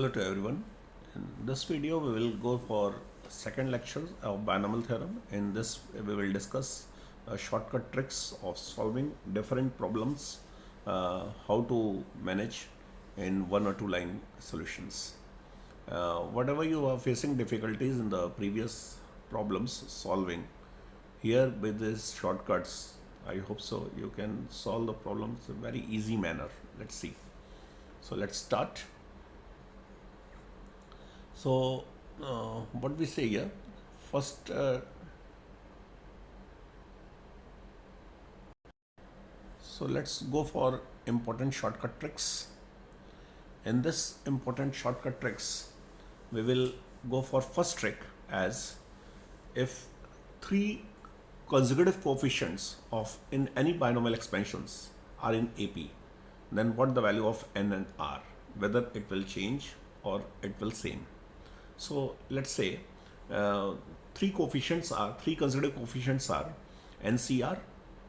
Hello to everyone. In this video we will go for second lecture of binomial theorem. In this we will discuss shortcut tricks of solving different problems, how to manage in one or two line solutions. Whatever you are facing difficulties in the previous problems solving, here with these shortcuts I hope so you can solve the problems in a very easy manner. Let's see. So let's start. So, what we say here, first, so let's go for important shortcut tricks. In this important shortcut tricks, we will go for first trick as if three consecutive coefficients of in any binomial expansions are in AP, then what the value of n and r, whether it will change or it will same. So let's say three consecutive coefficients are NCR,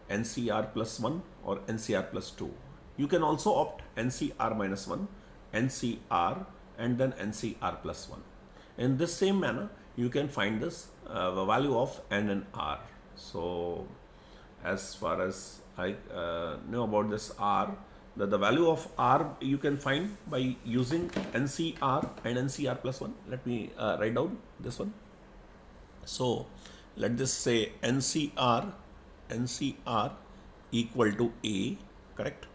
NCR plus 1 or NCR plus 2. You can also opt NCR minus 1, NCR and then NCR plus 1. In this same manner, you can find this the value of n and r. So as far as I know about this r, that the value of r you can find by using NCR and NCR plus 1. Let me write down this one. So let this say NCR equal to A, correct,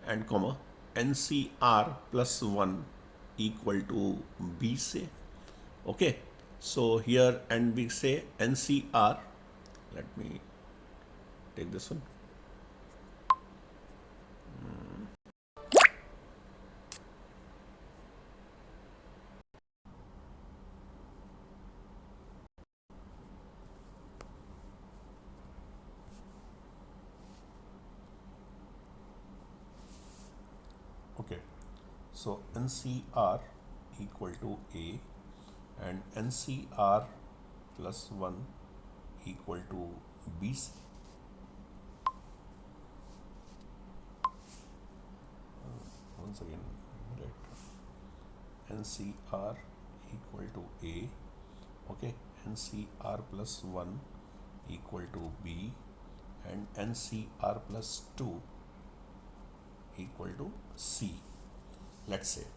and comma NCR plus 1 equal to B, say. Okay, so here and we say NCR, let me take this one. Okay, so NCR equal to A and NCR plus 1 equal to B. Once again, right. NCR equal to A, okay, NCR plus 1 equal to B and NCR plus 2 equal to C, let's say,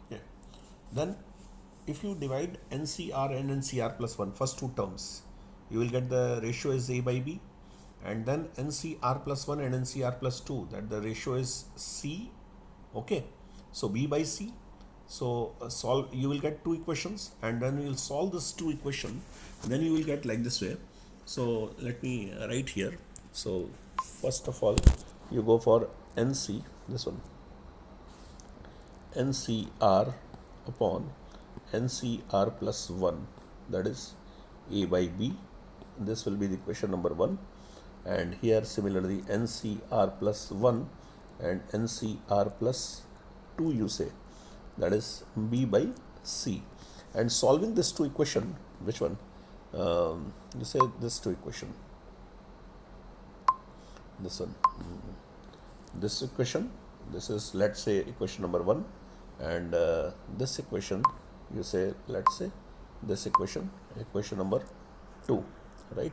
okay. Then if you divide NCR and NCR plus 1, first two terms, you will get the ratio is A by B, and then NCR plus 1 and NCR plus 2, that the ratio is C, okay, so B by C. So solve, you will get two equations and then you will solve this two equation, then you will get like this way. So let me write here. So first of all, you go for NC, this one, NCR upon NCR plus 1, that is A by B. This will be the equation number 1. And here similarly NCR plus 1 and NCR plus 2 you say, that is B by C. And solving this two equation, which one? You say this two equation, this one, this equation, this is, let's say, equation number 1, and this equation you say, let's say, this equation number 2, right?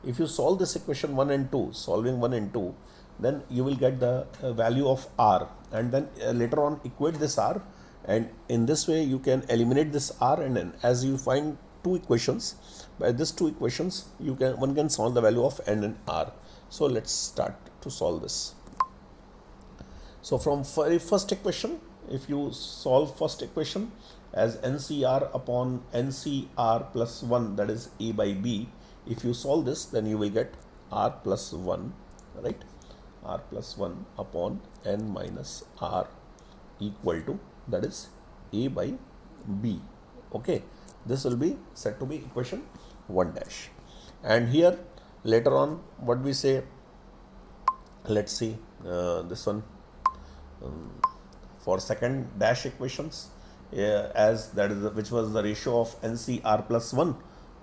If you solve this equation 1 and 2, solving 1 and 2, then you will get the value of r, and then later on equate this r, and in this way you can eliminate this r, and then as you find two equations, by these two equations one can solve the value of n and r. So let's start to solve this. So from first equation, if you solve first equation as NCR upon NCR plus 1, that is A by B, if you solve this, then you will get R plus 1, right? R plus 1 upon N minus R equal to, that is A by B. Okay, this will be said to be equation 1 dash. And here later on what we say, let's see this one, for second dash equations, as that is which was the ratio of NCR plus 1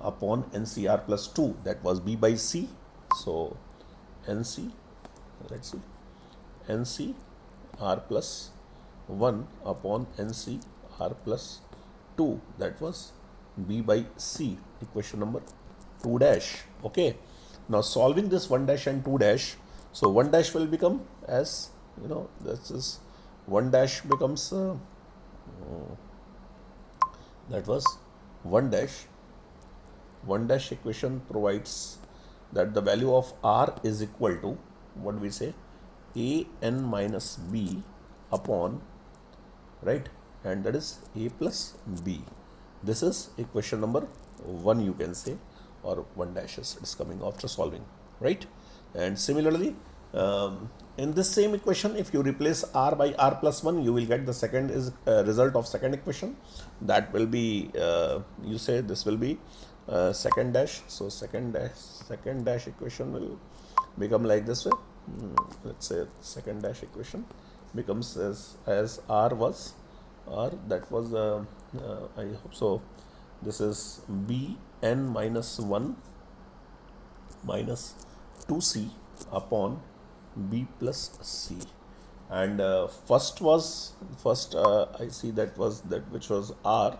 upon NCR plus 2, that was B by C. So NC, let's see, NCR plus 1 upon NC R plus 2, that was B by C, equation number 2 dash. Okay, now solving this 1 dash and 2 dash, so 1 dash will become as, this is 1 dash becomes that was 1 dash. 1 dash equation provides that the value of R is equal to, what we say, a n minus b upon, right, and that is a plus b. This is equation number 1, you can say, or 1 dashes, it's coming after solving, right? And similarly, in this same equation, if you replace r by r plus 1, you will get the second is result of second equation. That will be, you say this will be second dash. So second dash equation will become like this way. Let's say second dash equation becomes as r was r, that was I hope so, this is b n minus 1 minus 2c upon b plus c. And first I see that was that which was r,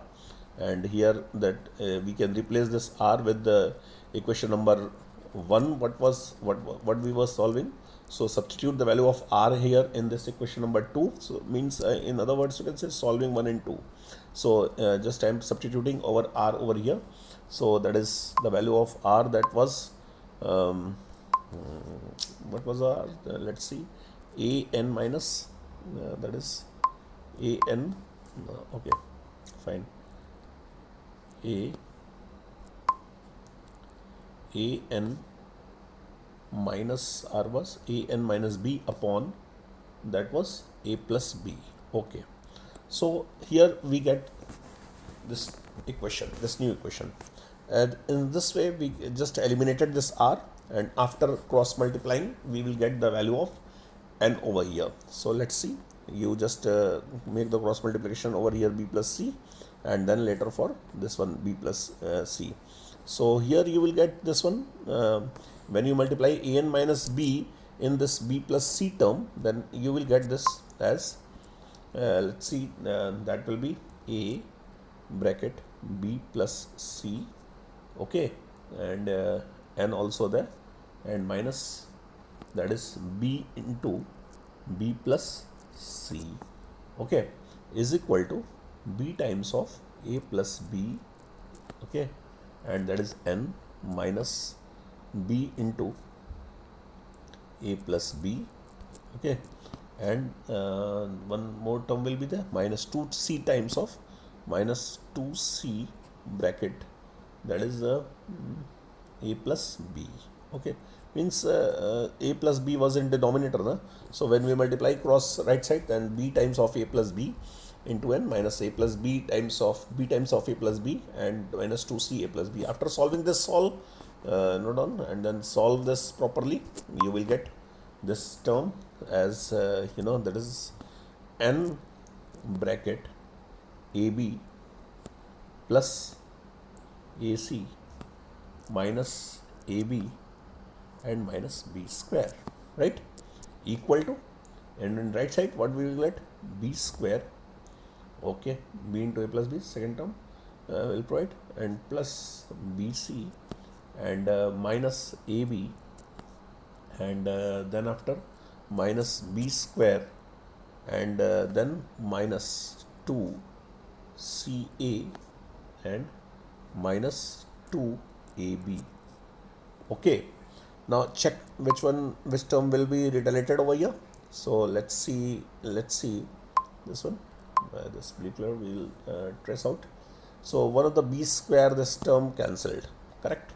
and here that we can replace this r with the equation number 1, what we were solving. So substitute the value of r here in this equation number 2. So means in other words, you can say solving 1 and 2. So just I am substituting over r over here. So that is the value of r, that was what was r? Let's see, a n minus that is a n. Okay, fine. A n minus r was a n minus b upon, that was a plus b. Okay, so here we get this equation, this new equation, and in this way we just eliminated this r, and after cross multiplying we will get the value of n over here. So let's see, you just make the cross multiplication over here, b plus c, and then later for this one b plus c. So here you will get this one, when you multiply a n minus b in this b plus c term, then you will get this as let's see, that will be a bracket b plus c, okay, and n also there, and minus, that is b into b plus c, okay, is equal to b times of a plus b, okay, and that is n minus b into a plus b, okay, and one more term will be there, minus 2c times of minus 2c bracket, that is a plus b, okay, means a plus b was in denominator, na? So when we multiply cross right side, then b times of a plus b into n minus a plus b times of a plus b and minus 2c a plus b. After solving this, note down, and then solve this properly, you will get this term as that is n bracket ab plus ac minus ab and minus b square, right, equal to, and in right side what we will get, b square, okay, b into a plus b, second term will provide, and plus bc and minus ab, and then after minus b square, and then minus 2 ca and minus 2 ab, okay. Now check which term will be related over here. So let's see this one, this blue color we will trace out. So one of the b square, this term cancelled, correct,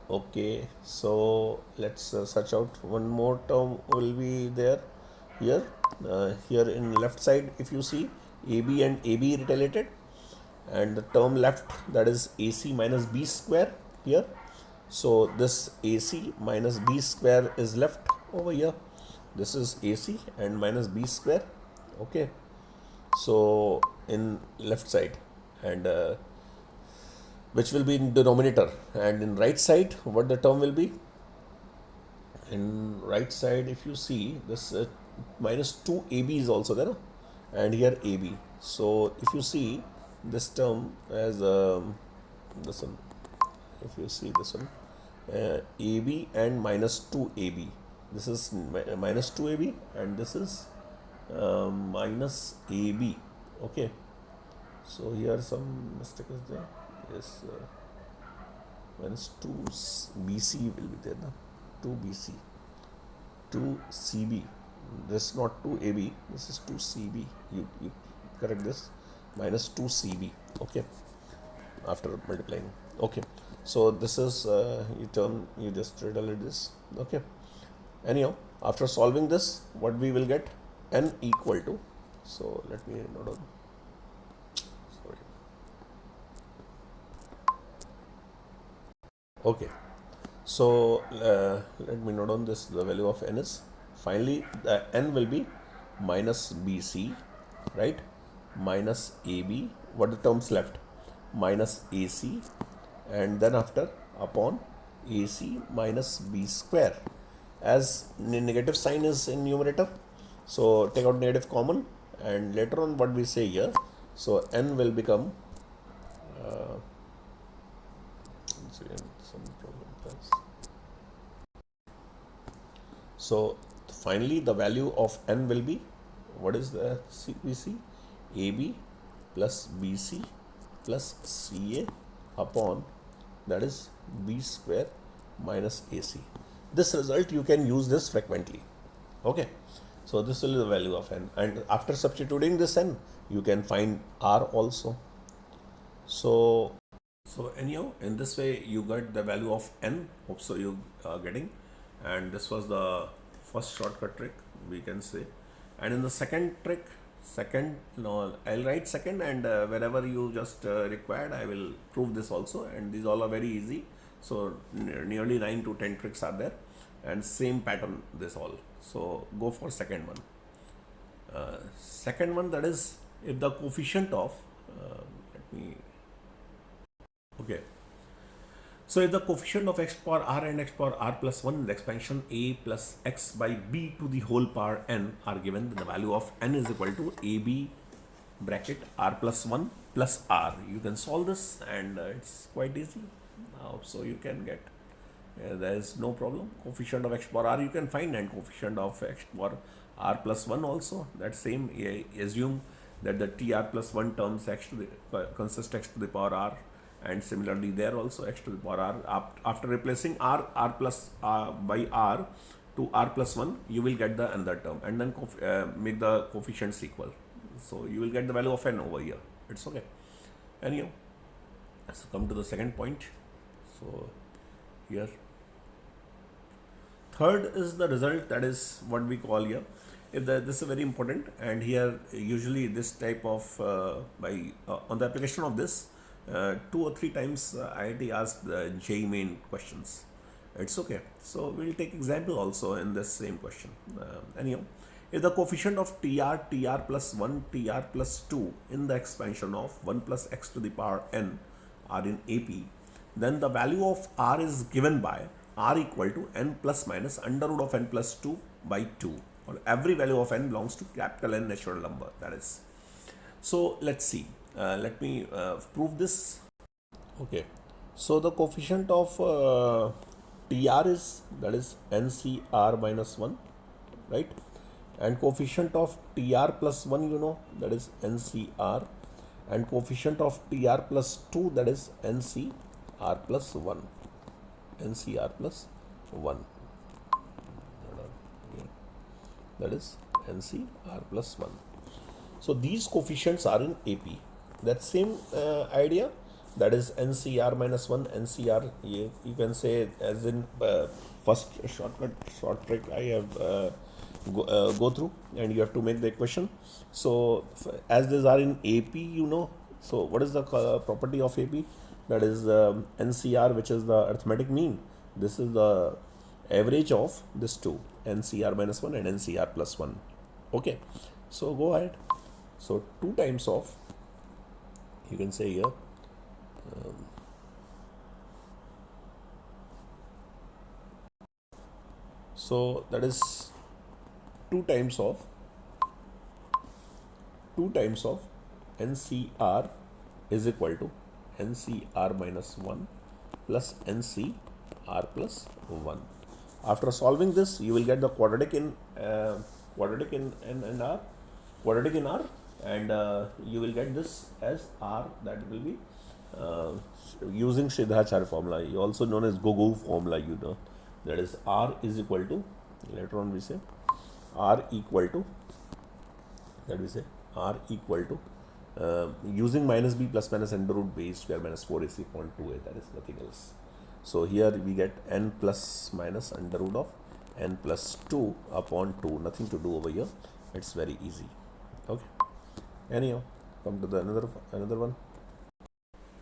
okay. So let's search out one more term will be there here. Here in left side, if you see, ab and ab related, and the term left, that is ac minus b square here. So this ac minus b square is left over here. This is ac and minus b square, okay. So in left side, and which will be in denominator, and in right side what the term will be, in right side if you see this minus 2 ab is also there, and here AB. So if you see this term as this one, if you see this one, AB and minus 2AB, this is minus 2AB and this is minus AB. Okay, so here some mistake is there. Yes, minus 2 BC will be there now. 2 BC, 2 CB. This is not 2 AB, this is 2 CB. You correct this, minus 2 CB. Okay, after multiplying. Okay, so this is you term, you just redolate this. Okay, anyhow, after solving this, what we will get, n equal to, so let me note down, sorry. Okay, so let me note down this, the value of n is, finally the n will be minus BC, right, minus AB, what the terms left, minus AC, and then after upon AC minus B square, as negative sign is in numerator, so take out negative common, and later on what we say here, so n will become some problem plus. So finally the value of n will be, what is the CPC, AB plus BC plus CA upon, that is B square minus AC. This result you can use this frequently. Okay, so this will be the value of n, and after substituting this n you can find R also. So anyhow, in this way you got the value of n. Hope so you are getting. And this was the first shortcut trick, we can say. And in the second trick, no, I'll write second, and wherever you just required, I will prove this also. And these all are very easy. So nearly 9 to 10 tricks are there, and same pattern this all. So go for second one. Second one, that is, if the coefficient of let me okay, so if the coefficient of x power r and x power r plus 1 in the expansion a plus x by b to the whole power n are given, then the value of n is equal to ab bracket r plus 1 plus r. You can solve this, and it's quite easy. So you can get, there is no problem. Coefficient of x power r you can find, and coefficient of x power r plus 1 also. That same, assume that the tr plus 1 terms x to the consist x to the power r, and similarly there also x to the power r. After replacing r plus by r to r plus 1, you will get the another term, and then make the coefficients equal. So you will get the value of n over here. It's okay. Anyhow, so come to the second point. So here, third is the result, that is what we call here. This is very important, and here usually this type of on the application of this, 2 or 3 times IIT asked the JEE main questions. It's okay. So we'll take example also in this same question. Anyhow, if the coefficient of tr plus 1, tr plus 2 in the expansion of 1 plus x to the power n are in AP, then the value of r is given by r equal to n plus minus under root of n plus 2 by 2, or every value of n belongs to capital N natural number, that is. So let's see. Let me prove this. Okay, so the coefficient of TR is, that is NCR minus 1, right? And coefficient of TR plus 1, you know, that is NCR, and coefficient of TR plus 2, that is NCR plus 1. NCR plus 1. That is NCR plus 1. So these coefficients are in AP. That same idea, that is NCR minus 1, NCR, you can say as in first short trick I have go through, and you have to make the equation. So as these are in AP, you know, so what is the property of AP? That is NCR, which is the arithmetic mean. This is the average of this two, NCR minus 1 and NCR plus 1. Okay, so go ahead. So 2 times of, you can say here, so that is 2 times of 2 times of NCR is equal to NCR minus 1 plus NCR plus 1. After solving this, you will get the quadratic in N and R, quadratic in R, and you will get this as R, that will be uh, using Siddhacharya formula, also known as Gogo formula, that is R is equal to, later on we say R equal to, that we say R equal to using minus b plus minus under root b square minus 4ac upon 2a, that is nothing else. So here we get n plus minus under root of n plus 2 upon 2, nothing to do over here, it's very easy. Okay, anyhow, come to the another one.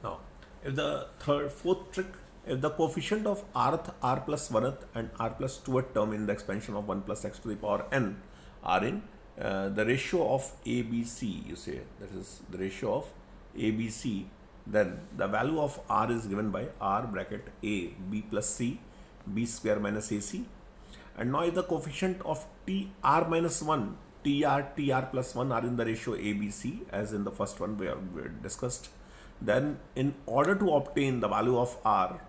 Now, if the fourth trick, if the coefficient of rth, r plus 1th and r plus 2th term in the expansion of 1 plus x to the power n are in the ratio of ABC, you say, that is the ratio of ABC, then the value of r is given by r bracket a b plus c b square minus ac. And now if the coefficient of tr minus 1, tr plus 1 are in the ratio ABC, as in the first one we have discussed, then in order to obtain the value of r,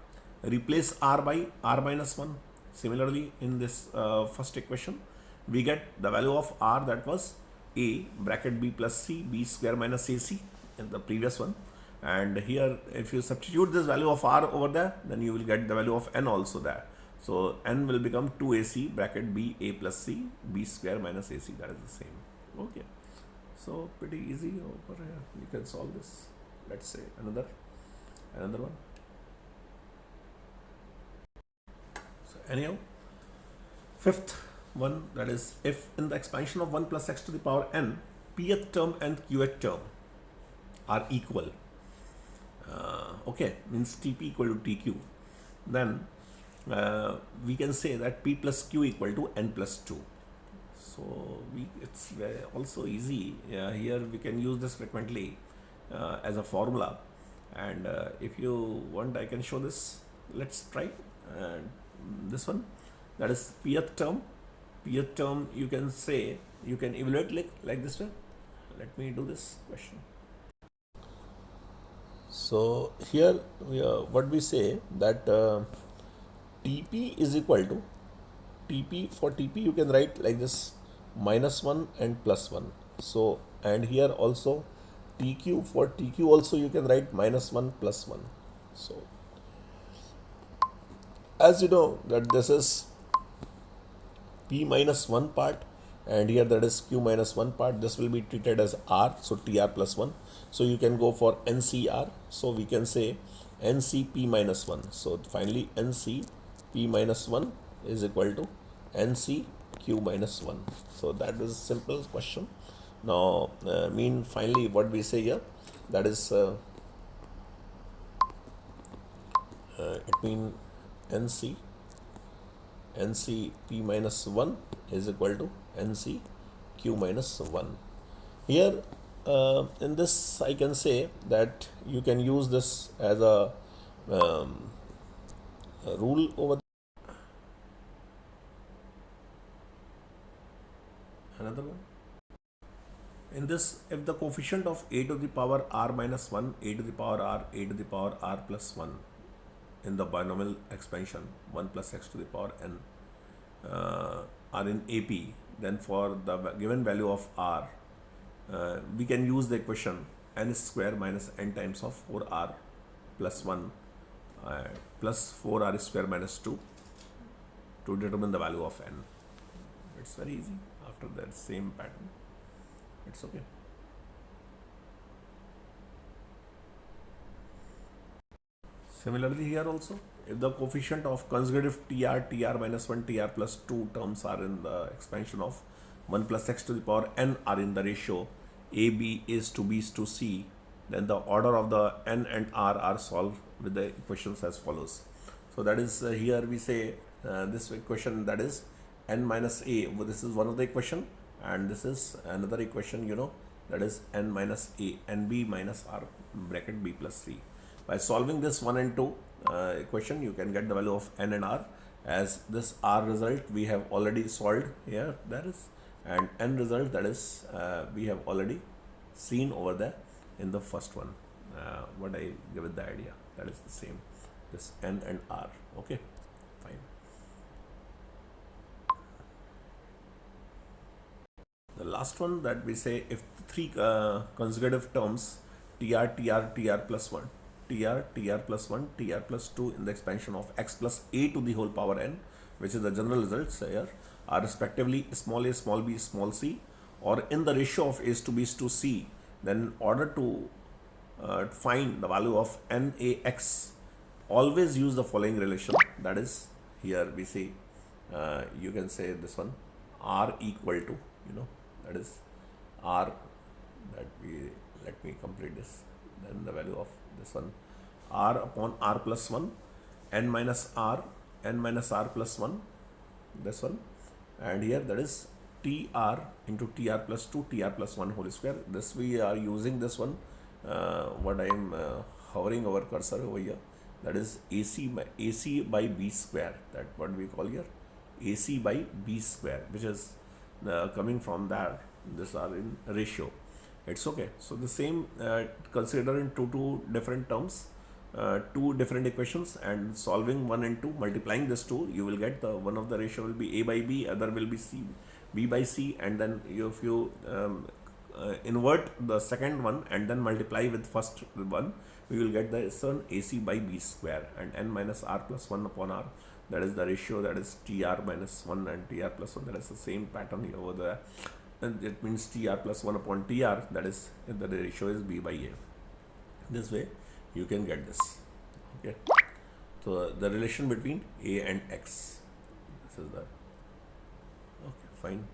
replace r by r minus 1. Similarly, in this first equation, we get the value of r, that was a bracket b plus c b square minus ac in the previous one, and here if you substitute this value of r over there, then you will get the value of n also there. So n will become 2ac bracket b a plus c b square minus ac, that is the same. Okay, so pretty easy over here, you can solve this. Let's say another one. So anyhow, fifth one, that is, if in the expansion of 1 plus x to the power n, pth term and qth term are equal, okay, means Tp equal to Tq, then we can say that P plus Q equal to n plus 2. So it's also easy. Here we can use this frequently as a formula, and if you want, I can show this. Let's try this one, that is pth term. Pth term, you can say, you can evaluate like this way. Let me do this question. So here what we say, that Tp is equal to Tp, for Tp you can write like this, minus 1 and plus 1. So, and here also Tq, for Tq also you can write minus 1 plus 1. So as you know that this is P minus 1 part, and here that is Q minus 1 part, this will be treated as R, so Tr plus 1. So you can go for NCR, so we can say NCP minus 1. So finally NCP minus 1 is equal to NCQ minus 1. So that is simple question. Now finally what we say here, that is it means NCP minus 1 is equal to NCQ minus 1. Here in this I can say that you can use this as a rule over there. Another one. In this, if the coefficient of a to the power r minus 1, a to the power r, a to the power r plus 1 in the binomial expansion 1 plus x to the power n are in AP, then for the given value of r, we can use the equation n square minus n times of 4r plus 1 plus 4r square minus 2 to determine the value of n. It's very easy after that same pattern. It's okay. Similarly here also, if the coefficient of consecutive tr minus 1, tr plus 2 terms are in the expansion of 1 plus x to the power n are in the ratio ab is to b is to c, then the order of the n and r are solved with the equations as follows. So that is here we say this equation, that is n minus a, this is one of the equation, and this is another equation, that is n minus a, nb minus r bracket b plus c. By solving this 1 and 2 equation, you can get the value of n and r, as this r result we have already solved here, that is, and n result, that is we have already seen over there in the first one. What I give it the idea, that is the same, this N and R. Okay, fine. The last one that we say, if three consecutive terms tr tr tr plus 1, tr tr plus 1, tr plus 2 in the expansion of x plus a to the whole power n, which is the general results here, are respectively small a, small b, small c, or in the ratio of a's to b's to c, then in order to find the value of nax, always use the following relation. That is, here we say, you can say this one, r equal to, that is r, that we, let me complete this, then the value of this one, r upon r plus 1, n minus r, n minus r plus 1, this one, and here that is tr into tr plus 2, tr plus 1 whole square. This we are using this one, what I am hovering over cursor over here, that is AC by b square, that what we call here AC by b square, which is coming from that. These are in ratio. It's okay. So the same, consider in two different terms, two different equations, and solving 1 and 2, multiplying this 2, you will get the one of the ratio will be a by b, other will be b by c, and then if you invert the second one and then multiply with first one, we will get the son AC by b square, and n minus r plus 1 upon r, that is the ratio, that is tr minus 1 and tr plus 1, that is the same pattern here over there, and it means tr plus 1 upon tr, that is the ratio is b by a. This way you can get this. Okay, so the relation between a and x, this is the, okay, fine.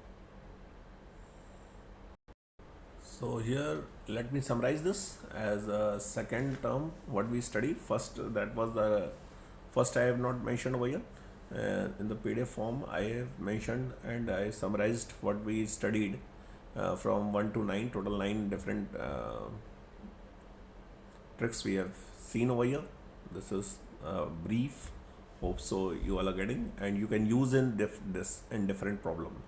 So here let me summarize this as a second term what we study. First, that was the first, I have not mentioned over here. In the PDF form I have mentioned and I summarized what we studied from 1 to 9, total 9 different tricks we have seen over here. This is brief, hope so you all are getting, and you can use in this in different problem.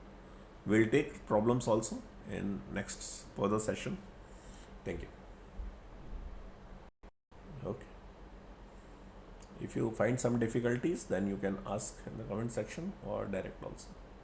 We'll take problems also in next further session. Thank you. Okay, if you find some difficulties, then you can ask in the comment section or direct also.